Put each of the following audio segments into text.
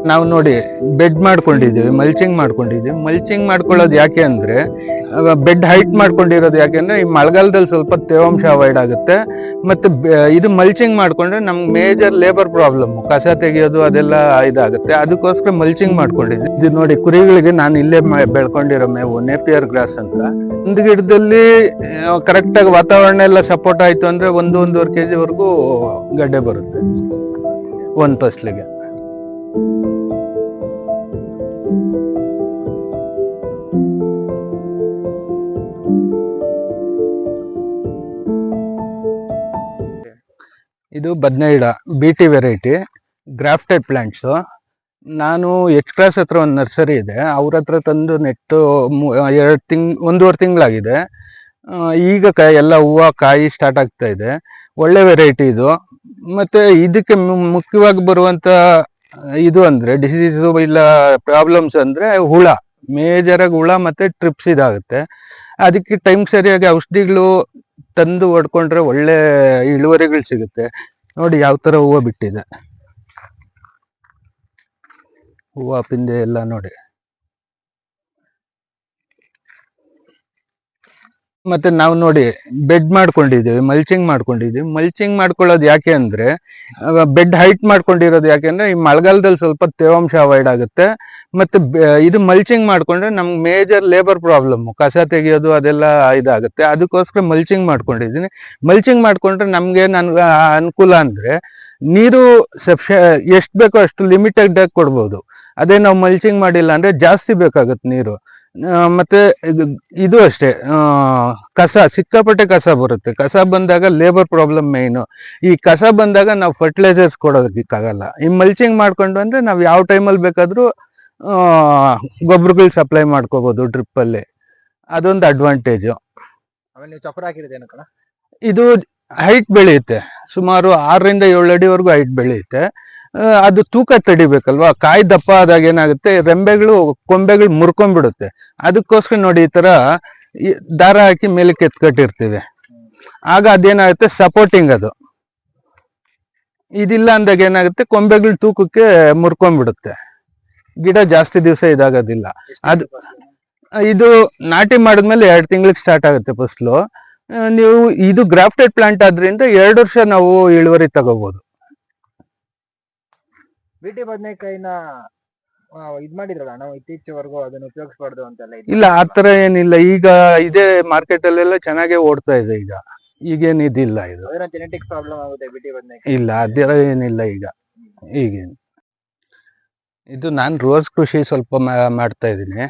ನಾವು ನೋಡಿ ಬೆಡ್ ಮಾಡ್ಕೊಂಡಿದ್ದೀವಿ, ಮಲ್ಚಿಂಗ್ ಮಾಡ್ಕೊಂಡಿದ್ದೀವಿ. ಮಲ್ಚಿಂಗ್ ಮಾಡ್ಕೊಳ್ಳೋದು ಯಾಕೆ ಅಂದ್ರೆ ಬೆಡ್ ಹೈಟ್ ಮಾಡ್ಕೊಂಡಿರೋದು ಯಾಕೆಂದ್ರೆ ಈ ಮಳೆಗಾಲದಲ್ಲಿ ಸ್ವಲ್ಪ ತೇವಾಂಶ ಅವಾಯ್ಡ್ ಆಗುತ್ತೆ. ಮತ್ತೆ ಇದು ಮಲ್ಚಿಂಗ್ ಮಾಡ್ಕೊಂಡ್ರೆ ನಮ್ಗೆ ಮೇಜರ್ ಲೇಬರ್ ಪ್ರಾಬ್ಲಮ್, ಕಸ ತೆಗೆಯೋದು ಅದೆಲ್ಲ ಇದಾಗುತ್ತೆ. ಅದಕ್ಕೋಸ್ಕರ ಮಲ್ಚಿಂಗ್ ಮಾಡ್ಕೊಂಡಿದ್ವಿ. ಇದು ನೋಡಿ, ಕುರಿಗಳಿಗೆ ನಾನು ಇಲ್ಲೇ ಬೆಳ್ಕೊಂಡಿರೋ ಮೇವು ನೇಪಿಯರ್ ಗ್ರಾಸ್ ಅಂತ. ಒಂದು ಗಿಡದಲ್ಲಿ ಕರೆಕ್ಟ್ ಆಗಿ ವಾತಾವರಣ ಎಲ್ಲ ಸಪೋರ್ಟ್ ಆಯ್ತು ಅಂದ್ರೆ 1-1.5 kg ವರೆಗೂ ಗಡ್ಡೆ ಬರುತ್ತೆ ಒಂದ್ ಫಸ್ಲಿಗೆ. ಇದು ಬದನೆ ಗಿಡ, BT ವೆರೈಟಿ, ಗ್ರಾಫ್ಟೆಡ್ ಪ್ಲಾಂಟ್ಸು. ನಾನು ಎಚ್ ಕ್ರಾಸ್ ಹತ್ರ ಒಂದು ನರ್ಸರಿ ಇದೆ, ಅವ್ರ ಹತ್ರ ತಂದು ನೆಟ್ಟು 1.5 ತಿಂಗಳಾಗಿದೆ. ಈಗ ಎಲ್ಲ ಹೂವು ಕಾಯಿ ಸ್ಟಾರ್ಟ್ ಆಗ್ತಾ ಇದೆ. ಒಳ್ಳೆ ವೆರೈಟಿ ಇದು. ಮತ್ತೆ ಇದಕ್ಕೆ ಮುಖ್ಯವಾಗಿ ಬರುವಂತ ಇದು ಅಂದ್ರೆ ಡಿಸೀಸು ಇಲ್ಲ ಪ್ರಾಬ್ಲಮ್ಸ್ ಅಂದ್ರೆ ಹುಳ, ಮೇಜರ್ ಆಗಿ ಹುಳ ಮತ್ತೆ ಟ್ರಿಪ್ಸ್ ಇದಾಗುತ್ತೆ. ಅದಕ್ಕೆ ಟೈಮ್ ಸರಿಯಾಗಿ ಔಷಧಿಗಳು ತಂದು ಹೊಡ್ಕೊಂಡ್ರೆ ಒಳ್ಳೆ ಇಳುವರಿಗಳು ಸಿಗುತ್ತೆ. ನೋಡಿ ಯಾವ ತರ ಹೂವು ಬಿಟ್ಟಿದೆ, ಹೂವು ಪಿಂದೆ ಎಲ್ಲ ನೋಡಿ. ಮತ್ತೆ ನಾವು ನೋಡಿ ಬೆಡ್ ಮಾಡ್ಕೊಂಡಿದ್ದೀವಿ, ಮಲ್ಚಿಂಗ್ ಮಾಡ್ಕೊಂಡಿದ್ದೀವಿ. ಮಲ್ಚಿಂಗ್ ಮಾಡ್ಕೊಳ್ಳೋದು ಯಾಕೆ ಅಂದ್ರೆ ಬೆಡ್ ಹೈಟ್ ಮಾಡ್ಕೊಂಡಿರೋದು ಯಾಕೆಂದ್ರೆ ಈ ಮಳೆಗಾಲದಲ್ಲಿ ಸ್ವಲ್ಪ ತೇವಾಂಶ ಅವಾಯ್ಡ್ ಆಗುತ್ತೆ. ಮತ್ತೆ ಇದು ಮಲ್ಚಿಂಗ್ ಮಾಡ್ಕೊಂಡ್ರೆ ನಮ್ಗೆ ಮೇಜರ್ ಲೇಬರ್ ಪ್ರಾಬ್ಲಮ್, ಕಸ ತೆಗೆಯೋದು ಅದೆಲ್ಲ ಇದಾಗುತ್ತೆ. ಅದಕ್ಕೋಸ್ಕರ ಮಲ್ಚಿಂಗ್ ಮಾಡ್ಕೊಂಡಿದ್ದೀನಿ. ಮಲ್ಚಿಂಗ್ ಮಾಡ್ಕೊಂಡ್ರೆ ನಮ್ಗೆ ನನ್ಗೆ ಅನುಕೂಲ ಅಂದ್ರೆ ನೀರು ಎಷ್ಟು ಬೇಕೋ ಅಷ್ಟು ಲಿಮಿಟೆಡ್ ಆಗಿ ಕೊಡ್ಬೋದು. ಅದೇ ನಾವು ಮಲ್ಚಿಂಗ್ ಮಾಡಿಲ್ಲ ಅಂದ್ರೆ ಜಾಸ್ತಿ ಬೇಕಾಗುತ್ತೆ ನೀರು. ಮತ್ತೆ ಇದು ಅಷ್ಟೇ, ಕಸ ಸಿಕ್ಕಾಪಟ್ಟೆ ಕಸ ಬರುತ್ತೆ. ಕಸ ಬಂದಾಗ ಲೇಬರ್ ಪ್ರಾಬ್ಲಮ್ ಮೇಯ್ನು. ಈ ಕಸ ಬಂದಾಗ ನಾವು ಫರ್ಟಿಲೈಸರ್ಸ್ ಕೊಡೋದಕ್ಕಾಗಲ್ಲ. ಈ ಮಲ್ಚಿಂಗ್ ಮಾಡ್ಕೊಂಡು ಅಂದ್ರೆ ನಾವು ಯಾವ ಟೈಮಲ್ಲಿ ಬೇಕಾದ್ರೂ ಗೊಬ್ಬರಗಳು ಸಪ್ಲೈ ಮಾಡ್ಕೋಬಹುದು ಡ್ರಿಪ್ ಅಲ್ಲಿ. ಅದೊಂದು ಅಡ್ವಾಂಟೇಜು. ಚಪ್ರ ಹಾಕಿರೋದೇನು ಕಣ? ಇದು ಹೈಟ್ ಬೆಳೆಯುತ್ತೆ, ಸುಮಾರು 6-7 ಅಡಿವರೆಗೂ ಹೈಟ್ ಬೆಳೆಯುತ್ತೆ. ಅದು ತೂಕ ತಡಿಬೇಕಲ್ವಾ, ಕಾಯಿ ದಪ್ಪ ಆದಾಗ ಏನಾಗುತ್ತೆ, ರೆಂಬೆಗಳು ಕೊಂಬೆಗಳು ಮುರ್ಕೊಂಡ್ಬಿಡುತ್ತೆ. ಅದಕ್ಕೋಸ್ಕರ ನೋಡಿ ಈ ತರ ದಾರ ಹಾಕಿ ಮೇಲಕ್ಕೆ ಎತ್ಕಟ್ಟಿರ್ತೀವಿ. ಆಗ ಅದೇನಾಗುತ್ತೆ, ಸಪೋರ್ಟಿಂಗ್ ಅದು. ಇದಿಲ್ಲ ಅಂದಾಗ ಏನಾಗುತ್ತೆ, ಕೊಂಬೆಗಳು ತೂಕಕ್ಕೆ ಮುರ್ಕೊಂಡ್ಬಿಡುತ್ತೆ, ಗಿಡ ಜಾಸ್ತಿ ದಿವಸ ಇದಾಗೋದಿಲ್ಲ. ಅದು ಇದು ನಾಟಿ ಮಾಡಿದ್ಮೇಲೆ 2 ತಿಂಗಳಿಗೆ ಸ್ಟಾರ್ಟ್ ಆಗುತ್ತೆ ಫಸ್ಲು. ನೀವು ಇದು ಗ್ರಾಫ್ಟೆಡ್ ಪ್ಲಾಂಟ್ ಆದ್ರಿಂದ 2 ವರ್ಷ ನಾವು ಇಳುವರಿ ತಗೋಬಹುದು. ಬಿಟಿ ಬದನೆಕಾಯಿನ ಇದ್ ಮಾಡಿದ್ರಲ್ಲ ನಾವು ಇತ್ತೀಚೆವರೆಗೂ ಅದನ್ನ ಉಪಯೋಗಿಸಬಾರ್ದು ಅಂತೆಲ್ಲ ಇಲ್ಲ, ಆತರ ಏನಿಲ್ಲ. ಈಗ ಇದೇ ಮಾರ್ಕೆಟ್ ಅಲ್ಲೆಲ್ಲ ಚೆನ್ನಾಗೇ ಓಡ್ತಾ ಇದೆ. ಈಗೇನ್ ಇದಿಲ್ಲ. ಇದು ಜೆನೆಟಿಕ್ಸ್ ಪ್ರಾಬ್ಲಮ್ ಆಗುತ್ತೆ ಬಿಟಿ ಬದನೆಕಾಯಿ? ಇಲ್ಲ, ಅದರ ಏನಿಲ್ಲ ಈಗೇನು. ಇದು ನಾನು ರೋಸ್ ಕೃಷಿ ಸ್ವಲ್ಪ ಮಾಡ್ತಾ ಇದ್ದೀನಿ.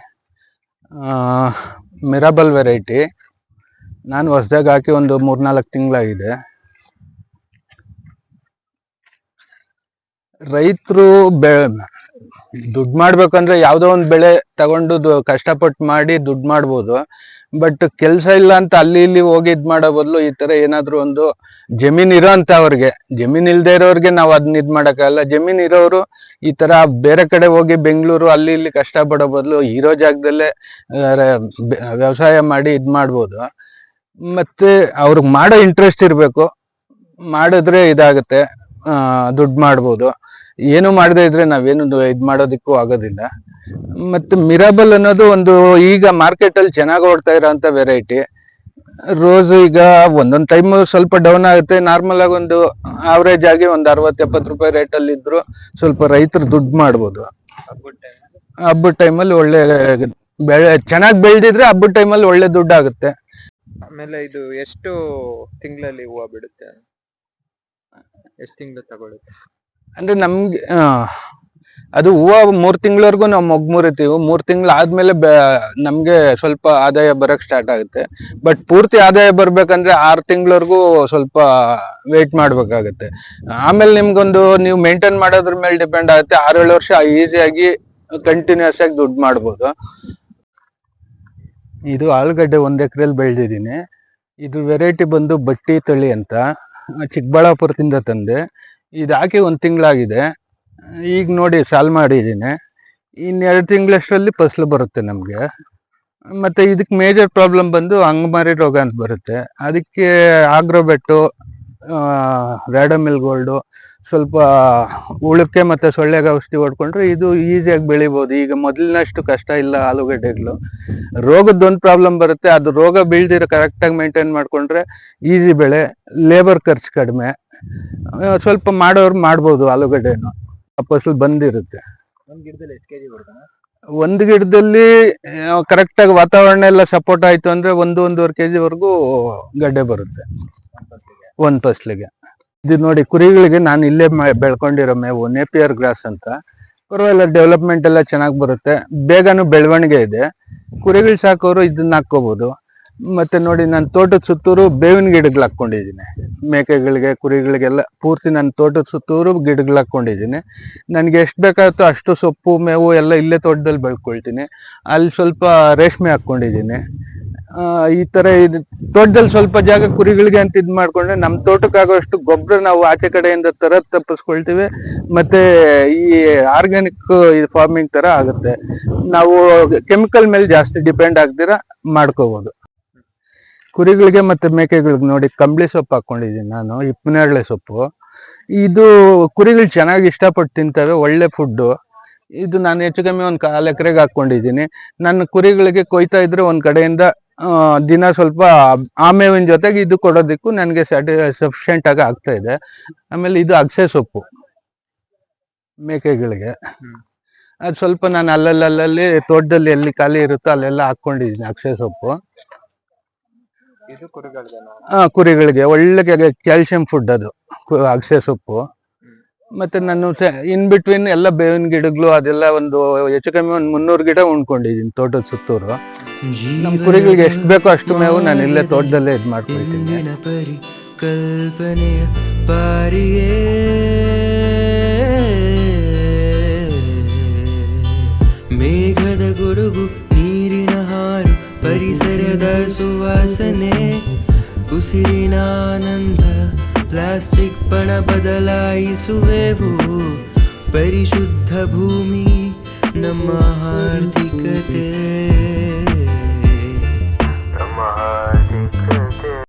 ಮಿರಾಬಲ್ ವೆರೈಟಿ ನಾನು ಹೊಸದಾಗಿ ಹಾಕಿ ಒಂದು 3-4 ತಿಂಗಳಾಗಿದೆ. ರೈತರು ದುಡ್ಡು ಮಾಡ್ಬೇಕಂದ್ರೆ ಯಾವ್ದೋ ಒಂದು ಬೆಳೆ ತಗೊಂಡು ಕಷ್ಟಪಟ್ಟು ಮಾಡಿ ದುಡ್ಡು ಮಾಡ್ಬೋದು. ಬಟ್ ಕೆಲಸ ಇಲ್ಲ ಅಂತ ಅಲ್ಲಿ ಇಲ್ಲಿ ಹೋಗಿ ಇದ್ ಮಾಡೋ ಬದಲು ಈ ತರ ಏನಾದ್ರು ಒಂದು ಜಮೀನ್ ಇರೋ ಅಂತ ಅವ್ರಿಗೆ, ಜಮೀನ್ ಇಲ್ದೇ ಇರೋರ್ಗೆ ನಾವು ಅದನ್ನ ಇದ್ ಮಾಡಕ್ಕಾಗಲ್ಲ. ಜಮೀನ್ ಇರೋರು ಈ ತರ ಬೇರೆ ಕಡೆ ಹೋಗಿ ಬೆಂಗಳೂರು ಅಲ್ಲಿ ಇಲ್ಲಿ ಕಷ್ಟ ಪಡೋ ಬದಲು ಇರೋ ಜಾಗದಲ್ಲೇ ವ್ಯವಸಾಯ ಮಾಡಿ ಇದ್ ಮಾಡ್ಬೋದು. ಮತ್ತೆ ಅವ್ರಿಗೆ ಮಾಡೋ ಇಂಟ್ರೆಸ್ಟ್ ಇರ್ಬೇಕು, ಮಾಡಿದ್ರೆ ಇದಾಗುತ್ತೆ, ದುಡ್ಡು ಮಾಡ್ಬೋದು. ಏನು ಮಾಡದೇ ಇದ್ರೆ ನಾವೇನು ಇದ್ ಮಾಡೋದಿಕ್ಕೂ ಆಗೋದಿಲ್ಲ. ಮತ್ತೆ ಮಿರಾಬಲ್ ಅನ್ನೋದು ಒಂದು ಈಗ ಮಾರ್ಕೆಟ್ ಅಲ್ಲಿ ಚೆನ್ನಾಗಿ ಓಡ್ತಾ ಇರೋಂತ ವೆರೈಟಿ. ರೋಸ್ ಈಗ ಒಂದೊಂದ್ ಟೈಮ್ ಸ್ವಲ್ಪ ಡೌನ್ ಆಗುತ್ತೆ. ನಾರ್ಮಲ್ ಆಗಿ ಒಂದು ಆವರೇಜ್ ಆಗಿ ಒಂದು 60-70 ರೂಪಾಯಿ ರೇಟ್ ಅಲ್ಲಿ ಇದ್ರು ಸ್ವಲ್ಪ ರೈತರು ದುಡ್ಡು ಮಾಡ್ಬೋದು. ಹಬ್ಬದ ಟೈಮಲ್ಲಿ ಒಳ್ಳೆ ಚೆನ್ನಾಗಿ ಬೆಳೆದಿದ್ರೆ ಹಬ್ಬದ ಟೈಮಲ್ಲಿ ಒಳ್ಳೆ ದುಡ್ಡು ಆಗುತ್ತೆ. ಆಮೇಲೆ ಇದು ಎಷ್ಟು ತಿಂಗಳಲ್ಲಿ ಹೂವು ಬಿಡುತ್ತೆ? ಎಷ್ಟು ತಿಂಗಳು ತಗೊಳುತ್ತೆ? ಅಂದ್ರೆ ನಮ್ಗೆ ಅದು ಹೂವು 3 ತಿಂಗಳವರೆಗೂ ನಾವು ಮೊಗ್ಮುರಿತೀವಿ. 3 ತಿಂಗಳು ಆದ್ಮೇಲೆ ನಮ್ಗೆ ಸ್ವಲ್ಪ ಆದಾಯ ಬರಕ್ ಸ್ಟಾರ್ಟ್ ಆಗುತ್ತೆ. ಬಟ್ ಪೂರ್ತಿ ಆದಾಯ ಬರ್ಬೇಕಂದ್ರೆ 6 ತಿಂಗಳವರೆಗೂ ಸ್ವಲ್ಪ ವೇಟ್ ಮಾಡ್ಬೇಕಾಗತ್ತೆ. ಆಮೇಲೆ ನಿಮ್ಗೊಂದು ನೀವು ಮೇಂಟೈನ್ ಮಾಡೋದ್ರ ಮೇಲೆ ಡಿಪೆಂಡ್ ಆಗುತ್ತೆ. 6-7 ವರ್ಷ ಈಸಿಯಾಗಿ ಕಂಟಿನ್ಯೂಸ್ ಆಗಿ ದುಡ್ಡು ಮಾಡ್ಬೋದು. ಇದು ಆಲೂಗಡ್ಡೆ 1 ಎಕರೆಯಲ್ಲಿ ಬೆಳೆದಿದ್ದೀನಿ. ಇದು ವೆರೈಟಿ ಬಂದು ಬಟ್ಟಿ ತಳಿ ಅಂತ, ಚಿಕ್ಕಬಳ್ಳಾಪುರದಿಂದ ತಂದೆ. ಇದು ಹಾಕಿ 1 ತಿಂಗಳಾಗಿದೆ. ಈಗ ನೋಡಿ ಸಾಲ್ ಮಾಡಿದ್ದೀನಿ. ಇನ್ನು 2 ತಿಂಗಳಷ್ಟರಲ್ಲಿ ಫಸಲು ಬರುತ್ತೆ ನಮ್ಗೆ. ಮತ್ತೆ ಇದಕ್ಕೆ ಮೇಜರ್ ಪ್ರಾಬ್ಲಮ್ ಬಂದು ಅಂಗಮಾರಿ ರೋಗ ಅಂತ ಬರುತ್ತೆ. ಅದಕ್ಕೆ ಆಗ್ರೋಬೆಟ್ಟು, ರ್ಯಾಡಮಿಲ್ ಗೋಲ್ಡು ಸ್ವಲ್ಪ ಉಳುಕ್ಕೆ ಮತ್ತೆ ಸೊಳ್ಳೆಗೆ ಔಷಧಿ ಹೊಡ್ಕೊಂಡ್ರೆ ಇದು ಈಸಿಯಾಗಿ ಬೆಳಿಬೋದು. ಈಗ ಮೊದಲಿನಷ್ಟು ಕಷ್ಟ ಇಲ್ಲ ಆಲೂಗಡ್ಡೆಗಳು. ರೋಗದ್ದೊಂದು ಪ್ರಾಬ್ಲಮ್ ಬರುತ್ತೆ, ಅದು ರೋಗ ಬೀಳ್ದಿರ ಕರೆಕ್ಟಾಗಿ ಮೇಂಟೈನ್ ಮಾಡ್ಕೊಂಡ್ರೆ ಈಸಿ ಬೆಳೆ, ಲೇಬರ್ ಖರ್ಚು ಕಡಿಮೆ, ಸ್ವಲ್ಪ ಮಾಡೋರು ಮಾಡ್ಬೋದು. ಆಲೂಗಡ್ಡೆನು ಫಸಲು ಬಂದಿರುತ್ತೆ. ಒಂದ್ ಗಿಡದಲ್ಲಿ ಎಷ್ಟು ಕೆಜಿ ಬರುತ್ತಣ್ಣ? ಒಂದು ಗಿಡದಲ್ಲಿ ಕರೆಕ್ಟಾಗಿ ವಾತಾವರಣ ಎಲ್ಲ ಸಪೋರ್ಟ್ ಆಯ್ತು ಅಂದ್ರೆ 1-1.5 kg ವರೆಗೂ ಗಡ್ಡೆ ಬರುತ್ತೆ ಒಂದ್ ಫಸ್ಲಿಗೆ. ಇದು ನೋಡಿ, ಕುರಿಗಳಿಗೆ ನಾನು ಇಲ್ಲೇ ಬೆಳ್ಕೊಂಡಿರೋ ಮೇವು ನೇಪಿಯರ್ ಗ್ರಾಸ್ ಅಂತ. ಪರವಾಗಿಲ್ಲ, ಡೆವಲಪ್ಮೆಂಟ್ ಎಲ್ಲ ಚೆನ್ನಾಗಿ ಬರುತ್ತೆ, ಬೇಗನೂ ಬೆಳವಣಿಗೆ ಇದೆ. ಕುರಿಗಳು ಸಾಕೋರು ಇದನ್ನ ಹಾಕೋಬಹುದು. ಮತ್ತೆ ನೋಡಿ, ನಾನು ತೋಟದ ಸುತ್ತೂರು ಬೇವಿನ ಗಿಡಗಳು ಹಾಕೊಂಡಿದ್ದೀನಿ. ಮೇಕೆಗಳಿಗೆ, ಕುರಿಗಳಿಗೆಲ್ಲ ಪೂರ್ತಿ ನನ್ನ ತೋಟದ ಸುತ್ತೂರು ಗಿಡಗಳು ಹಾಕೊಂಡಿದ್ದೀನಿ. ನನಗೆ ಎಷ್ಟು ಬೇಕಾಗುತ್ತೋ ಅಷ್ಟು ಸೊಪ್ಪು ಮೇವು ಎಲ್ಲ ಇಲ್ಲೇ ತೋಟದಲ್ಲಿ ಬೆಳ್ಕೊಳ್ತೀನಿ. ಅಲ್ಲಿ ಸ್ವಲ್ಪ ರೇಷ್ಮೆ ಹಾಕೊಂಡಿದ್ದೀನಿ. ಈ ತರ ಇದು ತೋಟದಲ್ಲಿ ಸ್ವಲ್ಪ ಜಾಗ ಕುರಿಗಳಿಗೆ ಅಂತ ಇದ್ ಮಾಡ್ಕೊಂಡ್ರೆ ನಮ್ಮ ತೋಟಕ್ಕಾಗೋಷ್ಟು ಗೊಬ್ಬರ ನಾವು ಆಚೆ ಕಡೆಯಿಂದ ತಪ್ಪಿಸ್ಕೊಳ್ತೀವಿ. ಮತ್ತೆ ಈ ಆರ್ಗ್ಯಾನಿಕ್ ಫಾರ್ಮಿಂಗ್ ತರ ಆಗುತ್ತೆ. ನಾವು ಕೆಮಿಕಲ್ ಮೇಲೆ ಜಾಸ್ತಿ ಡಿಪೆಂಡ್ ಆಗ್ದಿರ ಮಾಡ್ಕೋಬಹುದು. ಕುರಿಗಳಿಗೆ ಮತ್ತೆ ಮೇಕೆಗಳಿಗೆ ನೋಡಿ, ಕಂಬಳಿ ಸೊಪ್ಪು ಹಾಕೊಂಡಿದ್ದೀನಿ ನಾನು, ಹಿಪ್ಪನೇರಳೆ ಸೊಪ್ಪು. ಇದು ಕುರಿಗಳು ಚೆನ್ನಾಗಿ ಇಷ್ಟಪಟ್ಟು ತಿಂತವೆ, ಒಳ್ಳೆ ಫುಡ್ಡು. ಇದು ನಾನು ಹೆಚ್ಚು ಕಮ್ಮಿ ಒಂದು 1/4 ಎಕರೆಗೆ ಹಾಕೊಂಡಿದ್ದೀನಿ. ನನ್ನ ಕುರಿಗಳಿಗೆ ಕೊಯ್ತಾ ಇದ್ರೆ ಒಂದ್ ಕಡೆಯಿಂದ ದಿನ ಸ್ವಲ್ಪ ಆ ಮೇವಿನ ಜೊತೆಗೆ ಇದು ಕೊಡೋದಕ್ಕೂ ನನಗೆ ಸಫಿಷಿಯೆಂಟ್ ಆಗಿ ಆಗ್ತಾ ಇದೆ. ಆಮೇಲೆ ಇದು ಅಗಸೆ ಸೊಪ್ಪು ಮೇಕೆಗಳಿಗೆ, ಅದು ಸ್ವಲ್ಪ ನಾನು ಅಲ್ಲಲ್ಲಿ ತೋಟದಲ್ಲಿ ಎಲ್ಲಿ ಖಾಲಿ ಇರುತ್ತೋ ಅಲ್ಲೆಲ್ಲ ಹಾಕೊಂಡಿದ್ದೀನಿ ಅಗಸೆ ಸೊಪ್ಪು. ಇದು ಕುರಿಗಳಿಗೆನಾ? ಕುರಿಗಳಿಗೆ ಒಳ್ಳೆ ಕ್ಯಾಲ್ಸಿಯಂ ಫುಡ್ ಅದು ಅಗಸೆ ಸೊಪ್ಪು. ಮತ್ತೆ ನಾನು ಇನ್ ಬಿಟ್ವೀನ್ ಎಲ್ಲ ಬೇವಿನ ಗಿಡಗಳು ಅದೆಲ್ಲ ಒಂದು ಹೆಚ್ಚು ಕಮ್ಮಿ ಒಂದು 300 ಗಿಡ ಉಣ್ಕೊಂಡಿದ್ದೀನಿ ತೋಟದ ಸುತ್ತೂರು. ನಮ್ ಕುರಿಗಳಿಗೆ ಎಷ್ಟು ಬೇಕೋ ಅಷ್ಟು ಮೇವು ನಾನು ಇಲ್ಲೇ ತೋಟದಲ್ಲೇ ಇದ್ ಮಾಡ್ಕೊಳ್ತೀನಿ. ಕಲ್ಪನೆಯ ಪಾರಿಯೇ ಮೇಘದ ಗುಡುಗು, ನೀರಿನ ಹಾರು, ಪರಿಸರದ ಸುವಾಸನೆ, ಉಸಿರಿನ ಆನಂದ, ಪ್ಲಾಸ್ಟಿಕ್ ಬಣ ಬದಲಾಯಿಸುವೆವು. ಪರಿಶುದ್ಧ ಭೂಮಿ ನಮ್ಮ ಆರ್ಥಿಕತೆ.